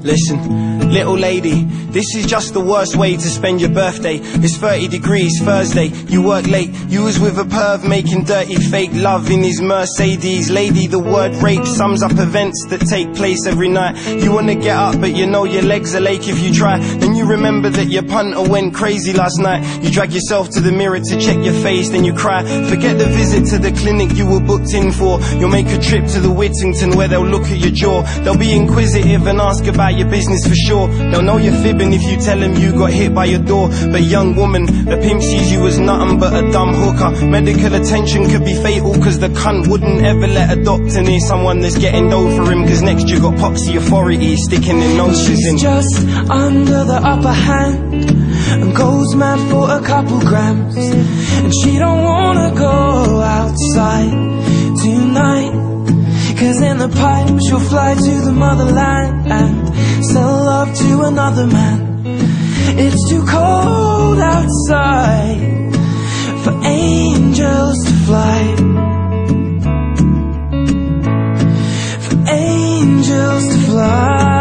Listen, little lady, this is just the worst way to spend your birthday. It's 30 degrees, Thursday, you work late. You was with a perv making dirty fake love in his Mercedes. Lady, the word rape sums up events that take place every night. You wanna get up, but you know your legs are lake if you try. Then you remember that your punter went crazy last night. You drag yourself to the mirror to check your face, then you cry. Forget the visit to the clinic you were booked in for. You'll make a trip to the Whittington where they'll look at your jaw. They'll be inquisitive and ask about your business for sure. They'll know you're fibbing if you tell them you got hit by your door. But young woman, the pimp sees you as nothing but a dumb hooker. Medical attention could be fatal, cause the cunt wouldn't ever let a doctor near someone that's getting dough for him. Cause next you got poxy authority sticking their noses in. She's just under the upper hand and goes mad for a couple grams. And she don't wanna go outside tonight, cause in the pipe she'll fly to the motherland and sell love to another man. It's too cold outside for angels to fly, for angels to fly.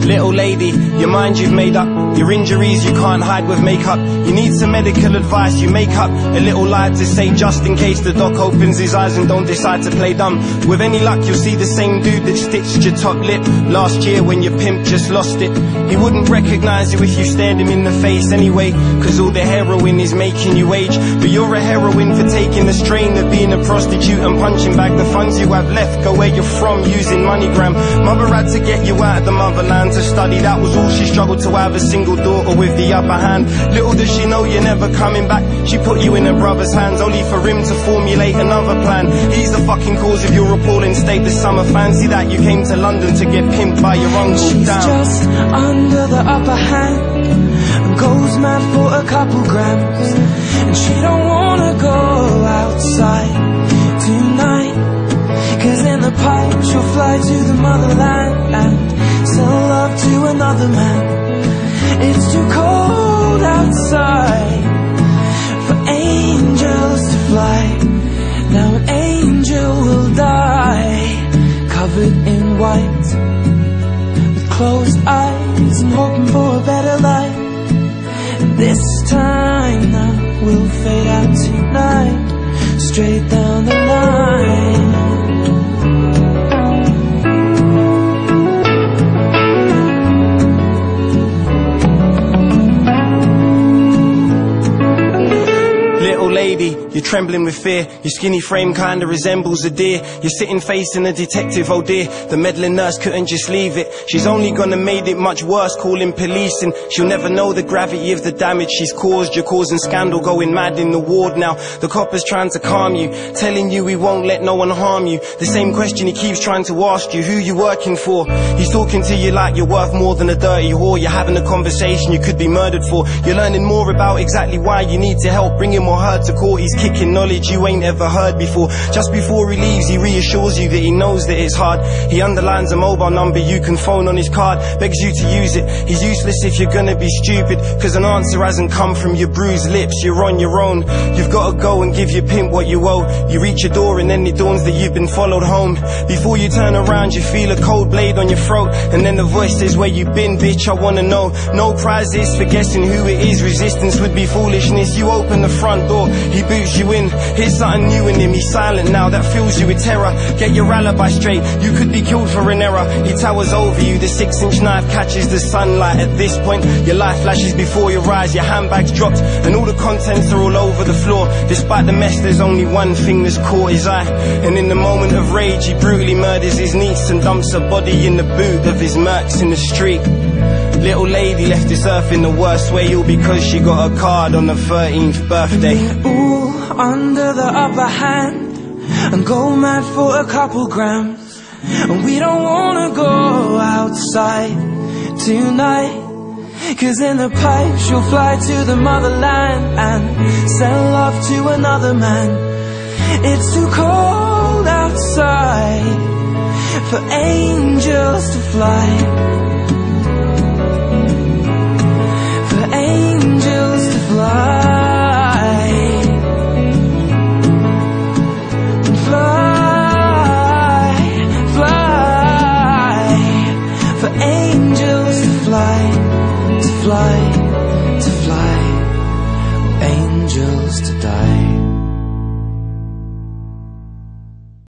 Little lady, your mind you've made up, your injuries you can't hide with makeup. You need some medical advice, you make up a little lie to say just in case the doc opens his eyes and don't decide to play dumb. With any luck you'll see the same dude that stitched your top lip last year when your pimp just lost it. He wouldn't recognise you if you stared him in the face anyway, cause all the heroin is making you age. But you're a heroine for taking the strain of being a prostitute and punching back the funds you have left. Go where you're from using MoneyGram. Mother had to get you out of the motherland to study, that was all. She struggled to have a single daughter with the upper hand. Little does she know you're never coming back. She put you in her brother's hands only for him to formulate another plan. He's the fucking cause of your appalling state this summer. Fancy that you came to London to get pimped by your uncle. She's just under the upper hand and goes mad for a couple grams. And she don't wanna go outside tonight, cause in the pipe she'll fly to the motherland and sell love to another man. It's too cold outside for angels to fly. Now an angel will die, covered in white, with closed eyes and hoping for a better life. And this time now we'll fade out tonight, straight down the line. Lady, you're trembling with fear. Your skinny frame kinda resembles a deer. You're sitting facing a detective, oh dear. The meddling nurse couldn't just leave it. She's only gonna made it much worse, calling police, and she'll never know the gravity of the damage she's caused. You're causing scandal, going mad in the ward now. The copper's trying to calm you, telling you he won't let no one harm you. The same question he keeps trying to ask you, who you working for? He's talking to you like you're worth more than a dirty whore. You're having a conversation you could be murdered for. You're learning more about exactly why you need to help, bringing more hurt to court. He's kicking knowledge you ain't ever heard before. Just before he leaves he reassures you that he knows that it's hard. He underlines a mobile number you can phone on his card, begs you to use it. He's useless if you're gonna be stupid, cause an answer hasn't come from your bruised lips. You're on your own, you've gotta go and give your pimp what you owe. You reach your door and then it dawns that you've been followed home. Before you turn around you feel a cold blade on your throat, and then the voice says, where you been bitch, I wanna know. No prizes for guessing who it is, resistance would be foolishness. You open the front door, he boots you in. Here's something new in him, he's silent now, that fills you with terror. Get your alibi straight, you could be killed for an error. He towers over you, the 6-inch knife catches the sunlight. At this point, your life flashes before your eyes. Your handbag's dropped and all the contents are all over the floor. Despite the mess, there's only one thing that's caught his eye, and in the moment of rage he brutally murders his niece and dumps her body in the boot of his Mercs in the street. Little lady left this earth in the worst way, all because she got a card on her 13th birthday. Ooh, under the upper hand and go mad for a couple grams. And we don't wanna go outside tonight, cause in the pipe she'll fly to the motherland and sell love to another man. It's too cold outside for angels to fly, angels to fly, fly. fly, angels to die.